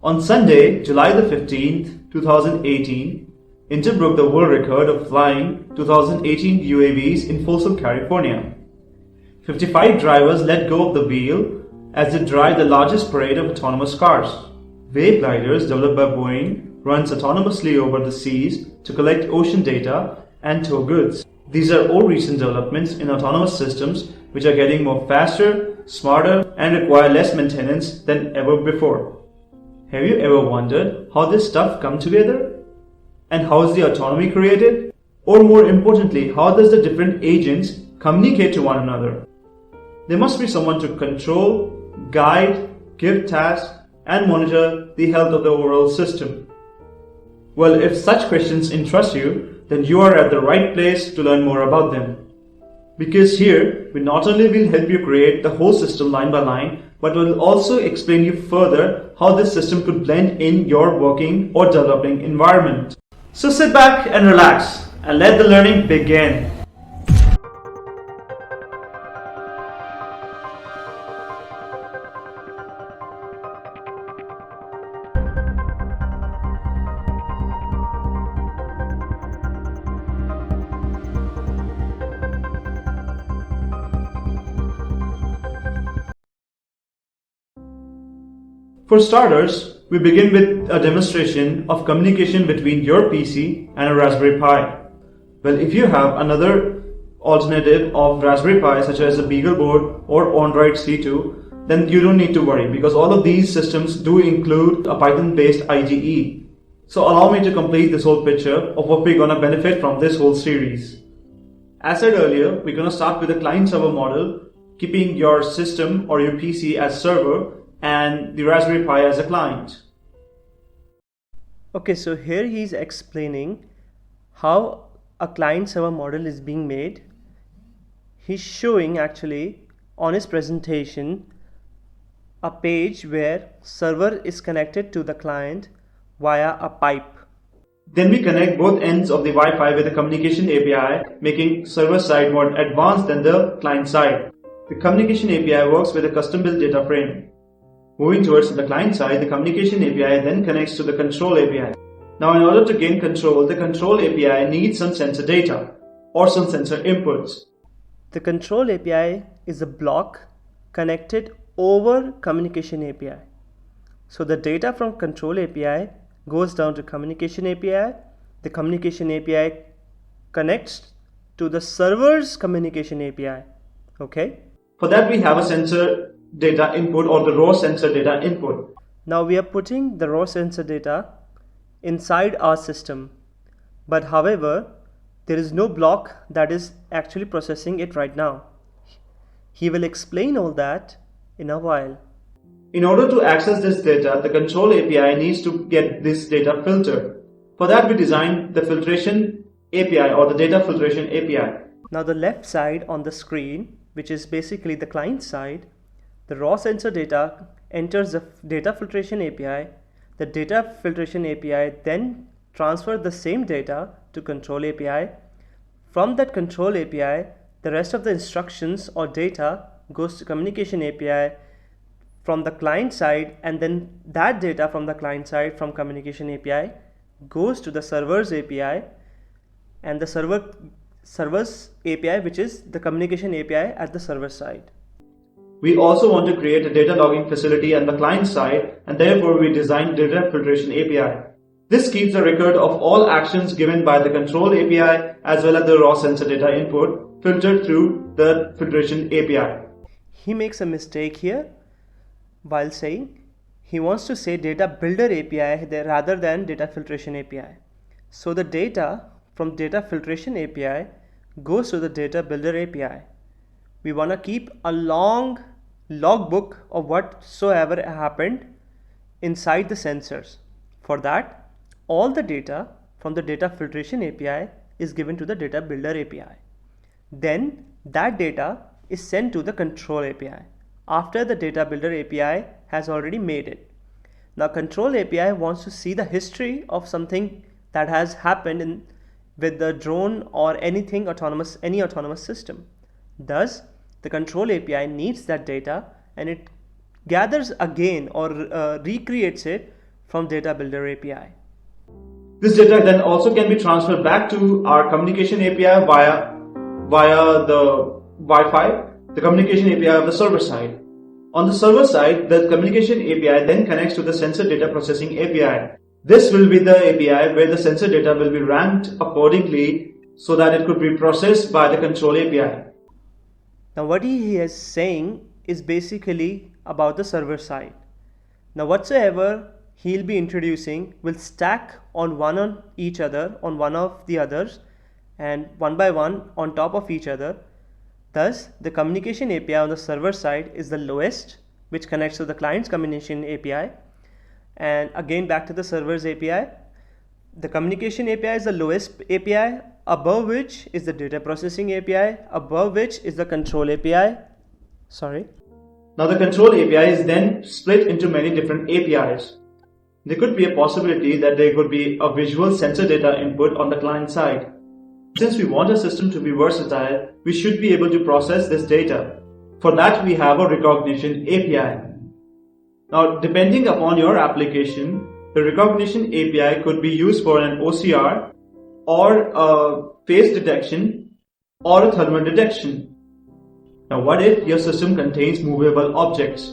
On Sunday, July the 15th, 2018, Inter broke the world record of flying 2018 UAVs in Folsom, California. 55 drivers let go of the wheel as they drive the largest parade of autonomous cars. Wave gliders developed by Boeing runs autonomously over the seas to collect ocean data and tow goods. These are all recent developments in autonomous systems which are getting more faster, smarter, and require less maintenance than ever before. Have you ever wondered how this stuff comes together? And how is the autonomy created? Or more importantly, how does the different agents communicate to one another? There must be someone to control, guide, give tasks, and monitor the health of the overall system. Well, if such questions interest you, then you are at the right place to learn more about them. Because here, we not only will help you create the whole system line by line, but will also explain you further how this system could blend in your working or developing environment. So sit back and relax and let the learning begin. For starters, we begin with a demonstration of communication between your PC and a Raspberry Pi. Well, if you have another alternative of Raspberry Pi such as a BeagleBoard or Android C2, then you don't need to worry because all of these systems do include a Python-based IDE. So allow me to complete this whole picture of what we're going to benefit from this whole series. As said earlier, we're going to start with a client-server model, keeping your system or your PC as server and the Raspberry Pi as a client. Okay, so here he's explaining how a client-server model is being made. He's showing actually on his presentation a page where server is connected to the client via a pipe. Then we connect both ends of the Wi-Fi with a communication API, making server side more advanced than the client side. The communication API works with a custom-built data frame. Moving towards the client side, the communication API then connects to the control API. Now in order to gain control, the control API needs some sensor data or some sensor inputs. The control API is a block connected over communication API. So the data from control API goes down to communication API. The communication API connects to the server's communication API. Okay? For that we have a sensor data input or the raw sensor data input. Now we are putting the raw sensor data inside our system, but however there is no block that is actually processing it right now. He will explain all that in a while. In order to access this data, the control API needs to get this data filtered. For that we designed the filtration API or the data filtration API. Now the left side on the screen, which is basically the client side, the raw sensor data enters the data filtration API. The data filtration API then transfers the same data to control API. From that control API, the rest of the instructions or data goes to communication API from the client side, and then that data from the client side from communication API goes to the server's API, and the server's API, which is the communication API at the server side. We also want to create a data logging facility on the client side, and therefore we designed data filtration API. This keeps a record of all actions given by the control API as well as the raw sensor data input filtered through the filtration API. He makes a mistake here while saying he wants to say data builder API rather than data filtration API. So the data from data filtration API goes to the data builder API. We want to keep a long logbook of whatsoever happened inside the sensors. For that, all the data from the data filtration API is given to the data builder API. Then that data is sent to the control API after the data builder API has already made it. Now control API wants to see the history of something that has happened with the drone or any autonomous system. Thus, the control API needs that data and it gathers again or recreates it from Data Builder API. This data then also can be transferred back to our communication API via the Wi-Fi, the communication API of the server side. On the server side, the communication API then connects to the sensor data processing API. This will be the API where the sensor data will be ranked accordingly so that it could be processed by the control API. Now what he is saying is basically about the server side. Now whatsoever he'll be introducing will stack on one of the others and one by one on top of each other. Thus, the communication API on the server side is the lowest, which connects to the client's communication API. And again, back to the server's API. The communication API is the lowest API, above which is the data processing API, above which is the control API. Now the control API is then split into many different APIs. There could be a possibility that there could be a visual sensor data input on the client side. Since we want a system to be versatile, we should be able to process this data. For that, we have a recognition API. Now, depending upon your application, the recognition API could be used for an OCR or a face detection or a thermal detection. Now, what if your system contains movable objects?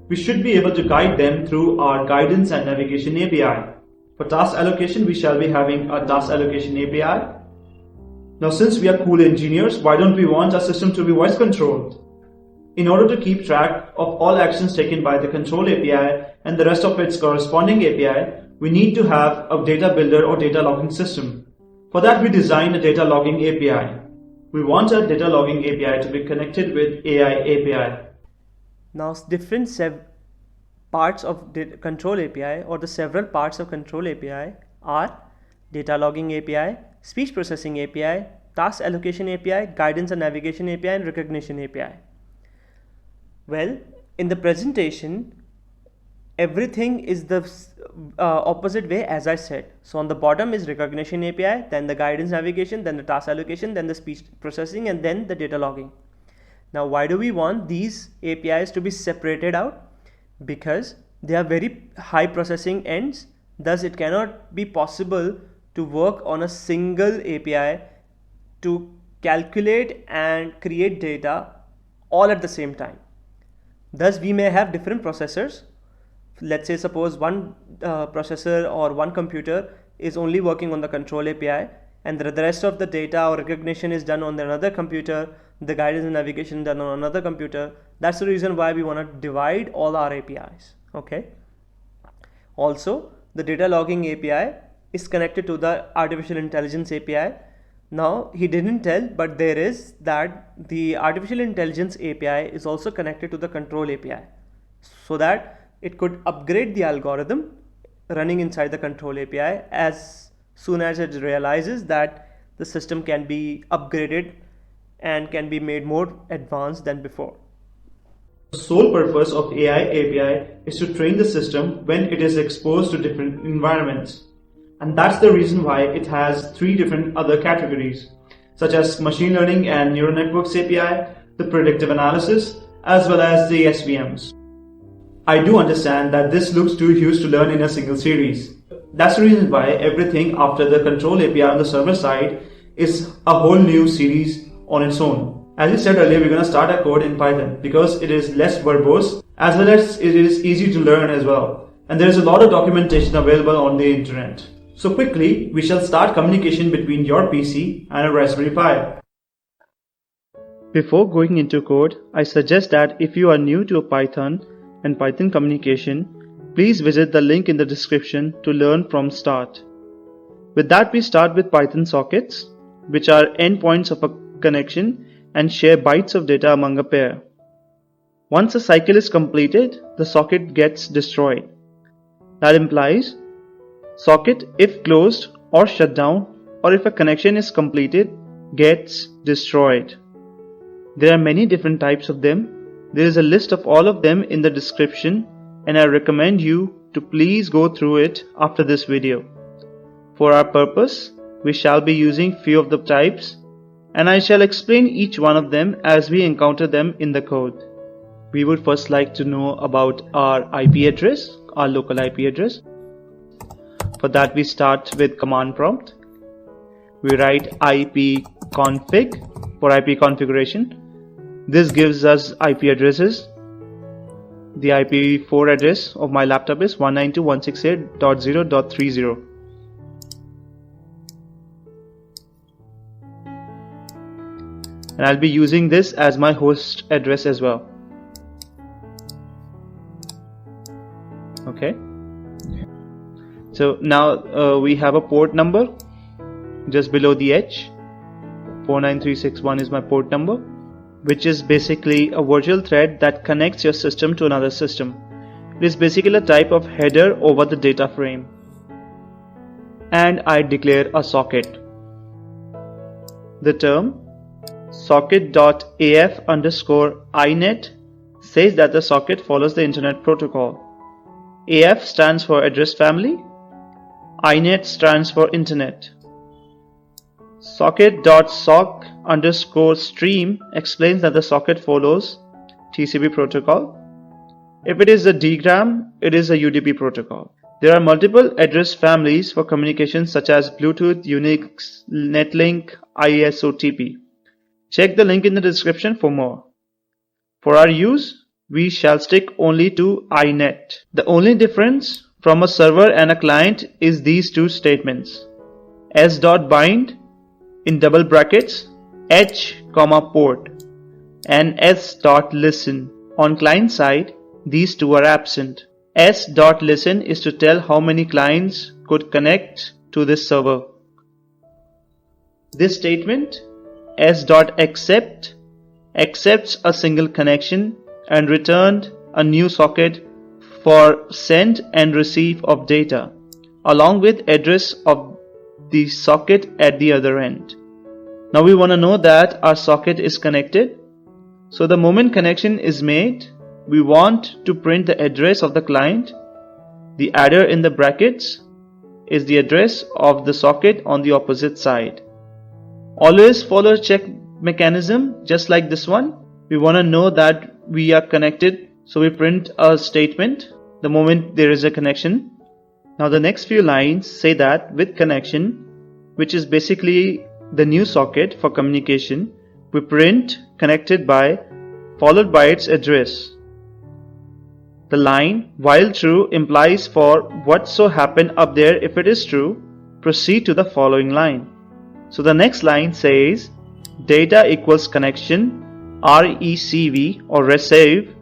We should be able to guide them through our guidance and navigation API. For task allocation, we shall be having a task allocation API. Now, since we are cool engineers, why don't we want our system to be voice controlled? In order to keep track of all actions taken by the control API and the rest of its corresponding API, we need to have a data builder or data logging system. For that, we designed a data logging API. We want our data logging API to be connected with AI API. Now, different parts of control API or the several parts of control API are data logging API, speech processing API, task allocation API, guidance and navigation API, and recognition API. Well, in the presentation, everything is the opposite way as I said. So on the bottom is recognition API, then the guidance navigation, then the task allocation, then the speech processing, and then the data logging. Now, why do we want these APIs to be separated out? Because they are very high processing ends. Thus, it cannot be possible to work on a single API to calculate and create data all at the same time. Thus, we may have different processors. Let's say suppose one processor or one computer is only working on the control API and the rest of the data or recognition is done on another computer, the guidance and navigation done on another computer. That's the reason why we want to divide all our APIs. Okay. Also, the data logging API is connected to the artificial intelligence API. Now, he didn't tell, but there is that the artificial intelligence API is also connected to the control API so that it could upgrade the algorithm running inside the control API as soon as it realizes that the system can be upgraded and can be made more advanced than before. The sole purpose of AI API is to train the system when it is exposed to different environments. And that's the reason why it has 3 different other categories, such as machine learning and neural networks API, the predictive analysis, as well as the SVMs. I do understand that this looks too huge to learn in a single series. That's the reason why everything after the control API on the server side is a whole new series on its own. As we said earlier, we're going to start our code in Python because it is less verbose as well as it is easy to learn as well. And there is a lot of documentation available on the internet. So quickly, we shall start communication between your PC and a Raspberry Pi. Before going into code, I suggest that if you are new to Python and Python communication, please visit the link in the description to learn from start. With that, we start with Python sockets, which are endpoints of a connection and share bytes of data among a pair. Once a cycle is completed, the socket gets destroyed. That implies socket, if closed or shut down, or if a connection is completed, gets destroyed. There are many different types of them. There is a list of all of them in the description, and I recommend you to please go through it after this video. For our purpose, we shall be using few of the types, and I shall explain each one of them as we encounter them in the code. We would first like to know about our IP address, our local IP address. For that we start with command prompt. We write ipconfig for IP configuration. This gives us IP addresses. The IPv4 address of my laptop is 192.168.0.30. And I'll be using this as my host address as well. Okay. So now we have a port number just below the H. 49361 is my port number, which is basically a virtual thread that connects your system to another system. It is basically a type of header over the data frame. And I declare a socket. The term socket.af_inet says that the socket follows the Internet Protocol. AF stands for address family. inet stands for Internet. Socket.sock_stream explains that the socket follows TCP protocol. If it is a DGRAM, it is a UDP protocol. There are multiple address families for communication such as Bluetooth, Unix, Netlink, ISOTP. Check the link in the description for more. For our use, we shall stick only to inet. The only difference from a server and a client is these two statements. s.bind in double brackets h, port and s.listen. On client side, these two are absent. s.listen is to tell how many clients could connect to this server. This statement s.accept accepts a single connection and returned a new socket for send and receive of data along with address of the socket at the other end. Now we want to know that our socket is connected. So the moment connection is made, we want to print the address of the client. The adder in the brackets is the address of the socket on the opposite side. Always follow a check mechanism just like this one. We want to know that we are connected, so we print a statement the moment there is a connection. Now the next few lines say that with connection, which is basically the new socket for communication, we print connected by followed by its address. The line while true implies for what so happened up there, if it is true, proceed to the following line. So the next line says data equals connection recv or receive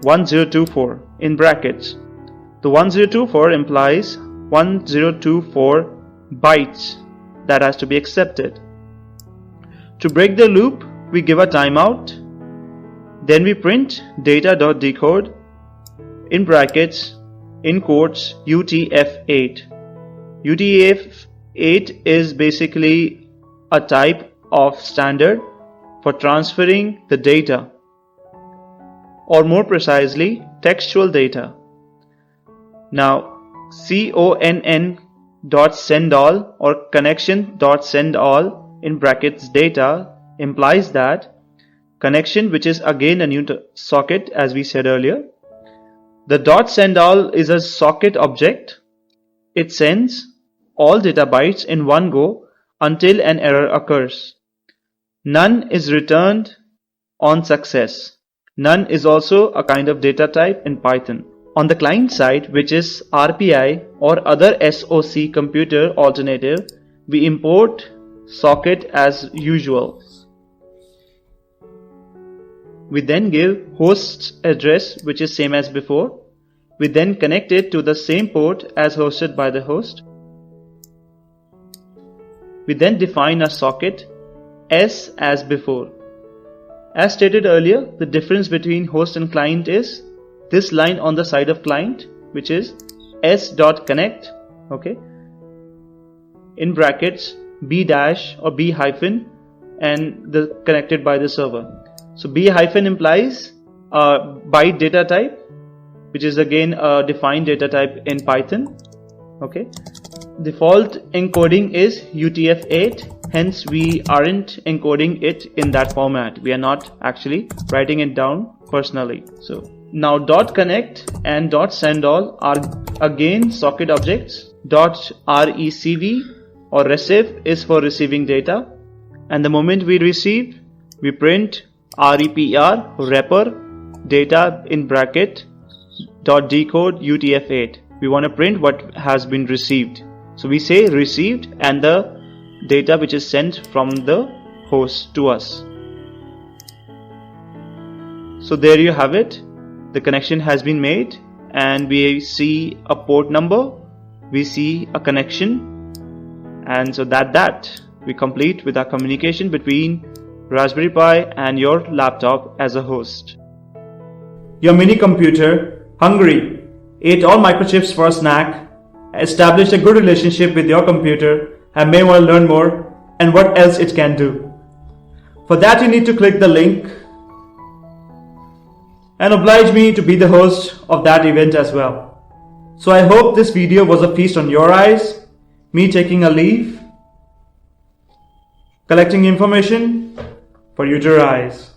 1024 in brackets. The 1024 implies 1024 bytes that has to be accepted. To break the loop, we give a timeout. Then we print data.decode in brackets in quotes UTF-8. UTF-8 is basically a type of standard for transferring the data, or more precisely textual data. Now conn.sendall or connection.sendall in brackets data implies that connection, which is again a new socket as we said earlier. The .sendall is a socket object. It sends all data bytes in one go until an error occurs. None is returned on success. None is also a kind of data type in Python. On the client side, which is RPI or other SOC computer alternative, we import socket as usual. We then give host's address, which is same as before. We then connect it to the same port as hosted by the host. We then define a socket S as before. As stated earlier, the difference between host and client is this line on the side of client, which is s.connect, okay, in brackets b dash or b hyphen and the connected by the server. So b hyphen implies a byte data type, which is again a defined data type in Python. Okay, default encoding is UTF-8, hence we aren't encoding it in that format. We are not actually writing it down personally. So now .connect and .sendall are again socket objects. .recv or receive is for receiving data, and the moment we receive, we print REPR, wrapper, data in bracket, .decode UTF-8. We want to print what has been received. So we say received and the data which is sent from the host to us. So there you have it. The connection has been made and we see a port number, we see a connection, and so that we complete with our communication between Raspberry Pi and your laptop as a host. Your mini computer, hungry, ate all microchips for a snack, established a good relationship with your computer, and may want to learn more and what else it can do. For that you need to click the link and oblige me to be the host of that event as well. So I hope this video was a feast on your eyes, me taking a leave, collecting information for you to rise.